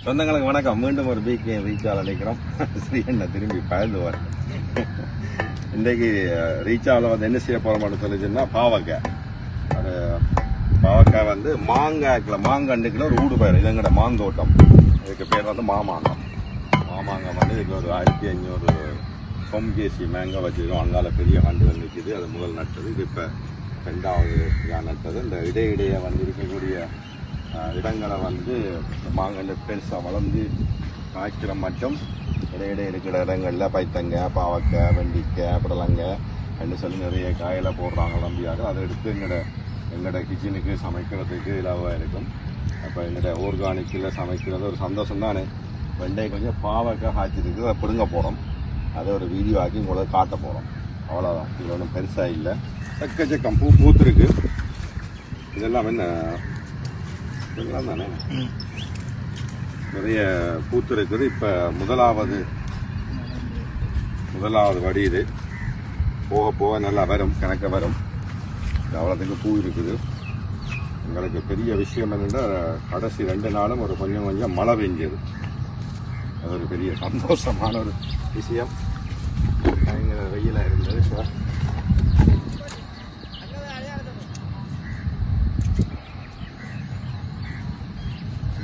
சொந்தங்களுக்கு வணக்கம். மீண்டும் ஒரு பிகே ரீச்சால் அழைக்கிறோம். சரி, என்ன திரும்பி பயந்துவார். இன்றைக்கு ரீச்சாவில் வந்து என்ன செய்ய போகிறோம்னு சொல்லிச்சுன்னா பாவக்காய். அது பாவக்காய் வந்து மாங்கண்டுக்குள்ள ஒரு ஊடு பயிர். இது எங்கட மாந்தோட்டம். இதுக்கு பேர் வந்து மாமாங்கம். மாமாங்கம் வந்து இதுக்கு ஒரு 1500 சொம்கேசி மேங்காய் வச்சுருக்கோம். அங்கால பெரிய கண்டுகள் நிற்கிது. அது முதல் நட்டது. இது இப்போ 2வது நட்டது. இந்த இடையிடையே வந்து இருக்கக்கூடிய இடங்களை வந்து மாங்கன்று பெருசாக வளர்ந்து காய்க்கிற மட்டும் இடையிடையே இருக்கிற இடங்களில் பைத்தங்காய், பாவக்காய், வெண்டிக்காய், புடலங்காய் அப்படின்னு சொல்லி நிறைய காயில் போடுறாங்க. நம்பியாரு அதை எடுத்து எங்களோட கிச்சனுக்கு சமைக்கிறதுக்கு இலவாக இருக்கும். அப்போ எங்களோட ஆர்கானிக்கில் சமைக்கிறது ஒரு சந்தோஷம் தானே. வெண்டை கொஞ்சம் பாவக்காய் காய்ச்சிருக்கு, அதை பிடுங்க போகிறோம். அதை ஒரு வீடியோ ஆக்கி உங்களுக்கு காட்ட போகிறோம். அவ்வளோதான். இது ஒன்றும் பெருசாக இல்லை. எக்கச்சக்கம் பூத்துருக்கு. இதெல்லாம் என்ன இதெல்லாம் தானே நிறைய பூத்து இருக்குது. இப்போ முதலாவது வடி. இது போக போக நல்லா வரும், கணக்க வரும். அவ்வளோத்துக்கு பூ இருக்குது. எங்களுக்கு பெரிய விஷயம் என்னென்னா கடைசி 2 நாளும் ஒரு கொஞ்சம் மழை பெஞ்சது. அது ஒரு பெரிய சந்தோஷமான ஒரு விஷயம். பயங்கர வெயிலாக இருந்தது. சார்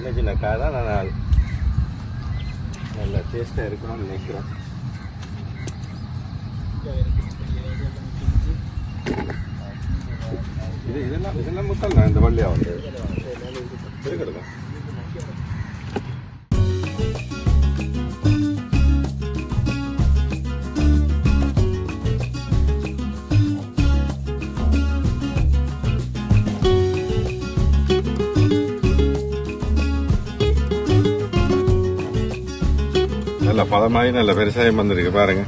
சின்ன சின்ன காய் தான் நான் நல்ல டேஸ்ட்டாக இருக்கணும்னு நினைக்கிறேன். இதெல்லாம் முத்தல் தான் இந்த வள்ளியாக வந்து இருக்கட்டும். நல்ல பதமாயி நல்ல பெருசாயம் வந்திருக்கு பாருங்க.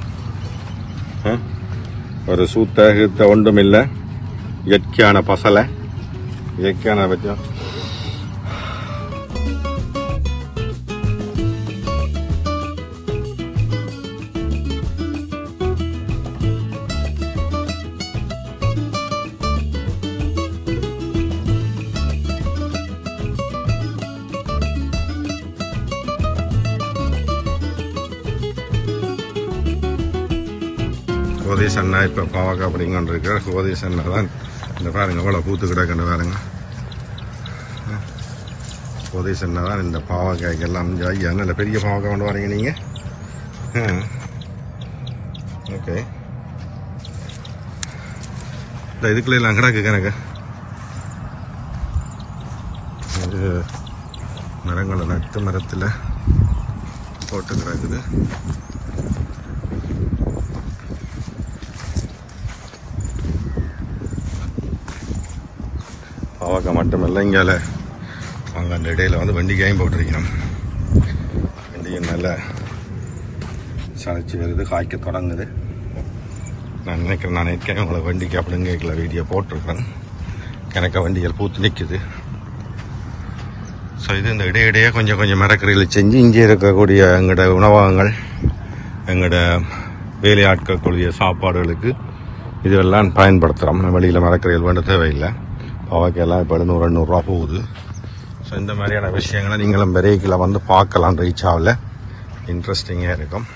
ஒரு சூத்த ஒன்றும் இல்லை. இயற்கையான பசலை, இயற்கையான பச்சம். கோதேஷ் அண்ணா இப்போ பாவக்காய் அப்படிங்கன்னு இருக்கிற கோதேஷ் அண்ணா தான். இந்த பாருங்க எவ்வளோ பூத்து கிடக்குன்னு பாருங்க. கோதேஷ் அண்ணா தான் இந்த பாவக்காய்க்கு எல்லாம் ஐயா நல்ல பெரிய பாவக்காய் கொண்டு வரீங்க நீங்கள். ஓகே, இந்த இதுக்குள்ள எல்லாம் கிடக்கு கணக்கு. இது மரங்களை நட்டு மரத்தில் போட்டு கிடக்குது. பாவக்காய் மட்டுமில்லை, இங்கே அங்கே அந்த இடையில வந்து வெண்டிக்காயும் போட்டிருக்கணும். வெண்டியும் நல்லா சளைச்சி வருது, காய்க்க தொடங்குது. நான் நினைக்கிறேன், நான் ஏற்கனவே உங்களை வெண்டிக்காய் அப்படிங்க கேட்கல வீடியோ போட்டிருக்கிறேன். கணக்க வண்டிகள் பூத்து நிற்குது. ஸோ இது இந்த இடையிடையே கொஞ்சம் மரக்கறிகள் செஞ்சு இங்கே இருக்கக்கூடிய எங்களோட உணவகங்கள், எங்களோட வேலையாட்களுடைய சாப்பாடுகளுக்கு இதெல்லாம் பயன்படுத்துகிறோம். வெளியில் மரக்கறிகள் வேண்ட தேவையில்லை. பாவக்காயெல்லாம் இப்போ 700-800 ரூபா போகுது. ஸோ இந்த மாதிரியான விஷயங்களை நீங்களும் வெரைக்கில் வந்து பார்க்கலாம். ரீச்சாவில் இன்ட்ரெஸ்டிங்காக இருக்கும்.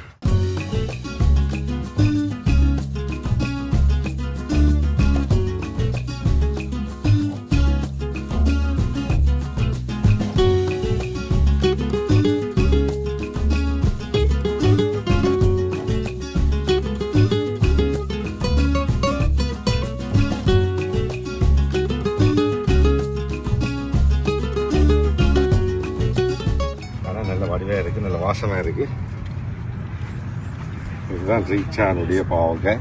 வடிவாக இருக்குது, நல்ல வாசமாக இருக்குது. இதுதான் ரீச்சானுடைய பாவக்காய்.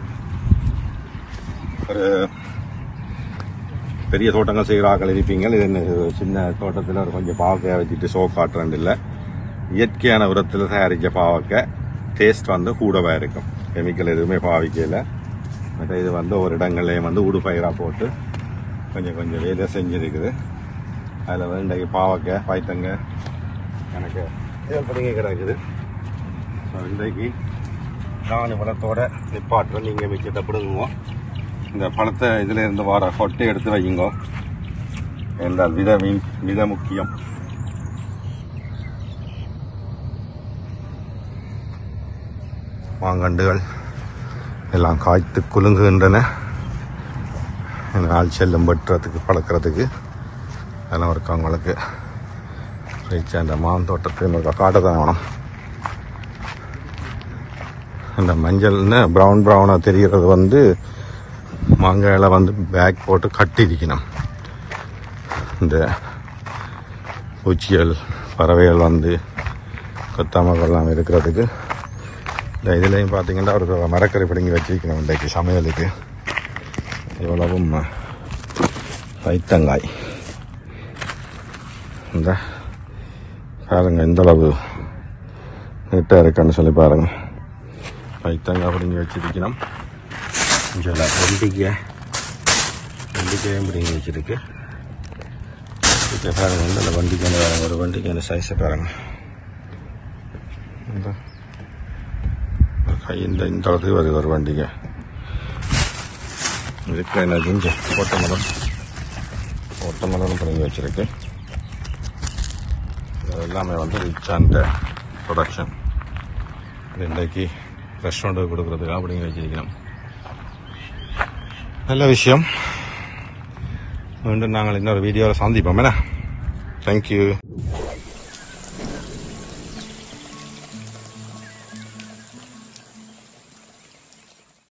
ஒரு பெரிய தோட்டங்கள் செய்கிற ஆக்கள் இருப்பீங்க. இது என்ன சின்ன தோட்டத்தில் ஒரு கொஞ்சம் பாவக்காய் வச்சுட்டு ஷோ காட்டுறது இல்லை. இயற்கையான உரத்தில் தயாரித்த பாவக்காய் டேஸ்ட் வந்து கூடவாக இருக்கும். கெமிக்கல் எதுவுமே பாவிக்கல. மற்ற இது வந்து ஒரு இடங்கள்லையும் வந்து ஊடு பயிராக போட்டு கொஞ்சம் வேலை செஞ்சுருக்குது. அதில் வந்து இன்றைக்கு பாவக்காய், பைத்தங்காய் எனக்கு பிடிங்க கிடக்குது. ஸோ இன்றைக்கு நான் பழத்தோட நிப்பாட்டுறேன். நீங்கள் மிச்சத்தை பிடுங்குவோம். இந்த பழத்தை இதில் இருந்து வர கொட்டை எடுத்து வையுங்கோ. என்றால் வித முக்கியம். மாங்கண்டுகள் எல்லாம் காய்த்து குலுங்குகின்றன. ஆள் செல்லும் வெட்டுறதுக்கு பழக்கிறதுக்கு அதெல்லாம் இருக்கு. அவங்களுக்கு ரீச் அந்த மாந்தோட்டத்துக்கு காட்ட தான் வேணும். அந்த மஞ்சள்னு ப்ரௌனாக தெரிகிறது வந்து மாங்காயில் வந்து பேக் போட்டு கட்டியிருக்கணும். இந்த பூச்சிகள் பறவைகள் வந்து கொத்தாமல் எல்லாம் இருக்கிறதுக்கு. இந்த இதுலேயும் பார்த்தீங்கன்னா ஒரு மரக்கறி பிடுங்கி வச்சிருக்கணும் இன்றைக்கு சமையலுக்கு. இவ்வளவும் பைத்தங்காய். இந்த பாருங்க இந்தளவு நீட்டாக இருக்குன்னு சொல்லி பாருங்க. பைத்தங்காய் பிடுங்கி வச்சிருக்கணும். கொஞ்சம் வெண்டிக்காயும் பிடுங்கி வச்சிருக்கு. பாருங்க இந்த வண்டிக்கான பாருங்க, ஒரு வண்டிக்கான சைஸை பாருங்க. இந்த கை இந்த அளவுக்கு வருது ஒரு வண்டிக்கு. இதுக்கு என்ன செஞ்சு ஓட்ட மரம் பிடுங்கி வச்சிருக்கு. எல்லாமே வந்து ரிச் அண்ட் ப்ரொடக்ஷன். இது இன்றைக்கு ரெஸ்டாரண்ட்டுக்கு கொடுக்குறதுக்காக பிடுங்கி வச்சிருக்கணும். நல்ல விஷயம். மீண்டும் நாங்கள் இன்னொரு வீடியோவில் சந்திப்போம். என்ன, தேங்க்யூ.